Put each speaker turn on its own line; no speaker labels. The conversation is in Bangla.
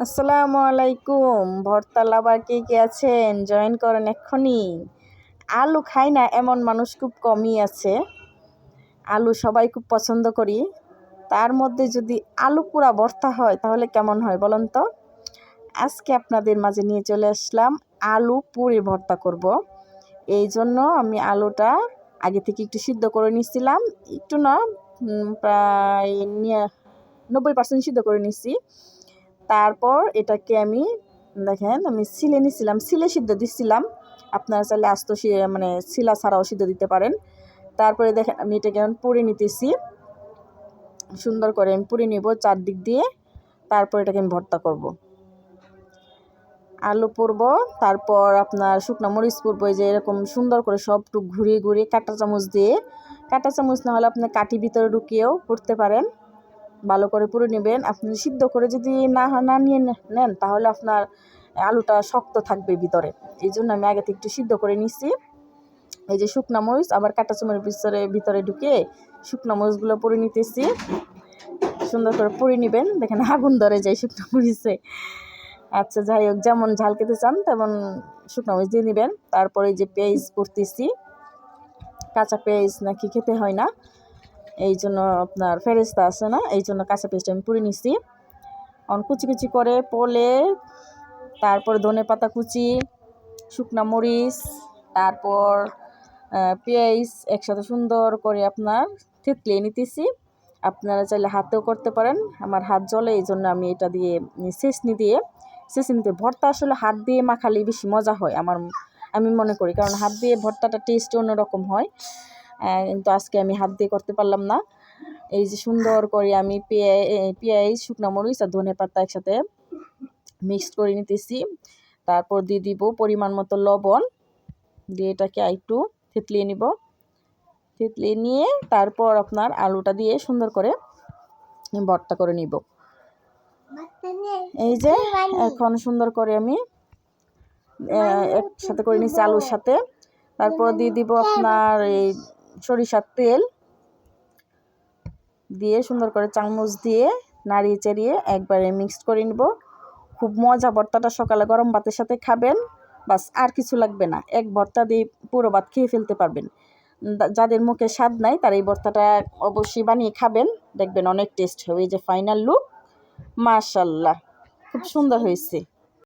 আসসালামু আলাইকুম। ভর্তা লাভার কে কে আছেন? জয়েন করেন এক্ষুনি। আলু খাই না এমন মানুষ খুব কমই আছে। আলু সবাই খুব পছন্দ করি। তার মধ্যে যদি আলু পোড়া ভর্তা হয় তাহলে কেমন হয় বলেন তো? আজকে আপনাদের মাঝে নিয়ে চলে আসলাম আলু পুরি ভর্তা করব। এই জন্য আমি আলুটা আগে থেকে একটু সিদ্ধ করে নিচ্ছিলাম। একটু না, প্রায় 90% সিদ্ধ করে নিচ্ছি। তারপর এটাকে আমি সিলে নিছিলাম, সিলে সিদ্ধ দিচ্ছিলাম। আপনারা চাইলে আস্ত মানে শিলা ছাড়াও সিদ্ধ দিতে পারেন। তারপরে দেখেন আমি এটাকে এখন পুড়ে নিতেছি। সুন্দর করে আমি পুড়ে নিব চারদিক দিয়ে। তারপর এটাকে আমি ভর্তা করব। আলু পুরব, তারপর আপনার শুকনো মরিচ পুরব, যে এরকম সুন্দর করে সবটুকু ঘুরিয়ে ঘুরিয়ে কাঁটা চামচ দিয়ে, কাঁটা চামচ না হলে আপনি কাঠি ভিতরে ঢুকিয়েও পুড়তে পারেন। ভালো করে পুড়ে নেবেন। আপনি সিদ্ধ করে যদি না নিয়ে নেন তাহলে আপনার আলুটা শক্ত থাকবে ভিতরে। এই জন্য আমি আগে থেকে একটু সিদ্ধ করে নিচ্ছি। এই যে শুকনো মরিচ আবার কাঁটা চামচের ভিতরে ঢুকিয়ে শুকনো মরিচগুলো পুড়ে নিতেছি। সুন্দর করে পুড়ে নেবেন। দেখেন আগুন ধরে যায় শুকনো মরিচে। আচ্ছা, যাই হোক, যেমন ঝাল খেতে চান তেমন শুকনো মরিচ দিয়ে নেবেন। তারপরে এই যে পেঁয়াজ করতেছি, কাঁচা পেঁয়াজ নাকি খেতে হয় না, এই জন্য আপনার ফেরেস্তা আছে না, এই জন্য কাঁচা পেঁয়াজটা আমি পুড়ে নিচ্ছি। কুচি কুচি করে পলে, তারপর ধনে পাতা কুচি, শুকনা মরিচ, তারপর পেঁয়াজ একসাথে সুন্দর করে আপনার থেতলিয়ে নিতেছি। আপনারা চাইলে হাতেও করতে পারেন। আমার হাত জ্বলে, এই জন্য আমি এটা দিয়ে ছেঁচনি নিতে। ভর্তা আসলে হাত দিয়ে মাখালে বেশি মজা হয় আমি মনে করি, কারণ হাত দিয়ে ভর্তাটা টেস্ট অন্যরকম হয়। কিন্তু আজকে আমি হাত দিয়ে করতে পারলাম না। এই যে সুন্দর করে আমি পেঁয়াজ, শুকনো মরিচ আর ধনে পাতা একসাথে মিক্সড করে নিতেছি। তারপর দিয়ে দিব পরিমাণ মতো লবণ, দিয়ে এটাকে একটু থেতলিয়ে নিব। থেতলিয়ে নিয়ে তারপর আপনার আলুটা দিয়ে সুন্দর করে ভর্তা করে নিব। এই যে এখন সুন্দর করে আমি একসাথে করে নিচ্ছি আলুর সাথে। তারপর দিয়ে দিব আপনার এই সরিষার তেল, দিয়ে সুন্দর করে চামচ দিয়ে নাড়িয়ে চাড়িয়ে একবারে মিক্সড করে নিব। খুব মজা। ভর্তাটা সকালে গরম ভাতের সাথে খাবেন, বাস আর কিছু লাগবে না। এক ভর্তা দিয়ে পুরো ভাত খেয়ে ফেলতে পারবেন। যাদের মুখে স্বাদ নাই তারা এই ভর্তাটা অবশ্যই বানিয়ে খাবেন, দেখবেন অনেক টেস্ট হবে। এই যে ফাইনাল লুক, মাশাআল্লাহ, খুব সুন্দর হয়েছে।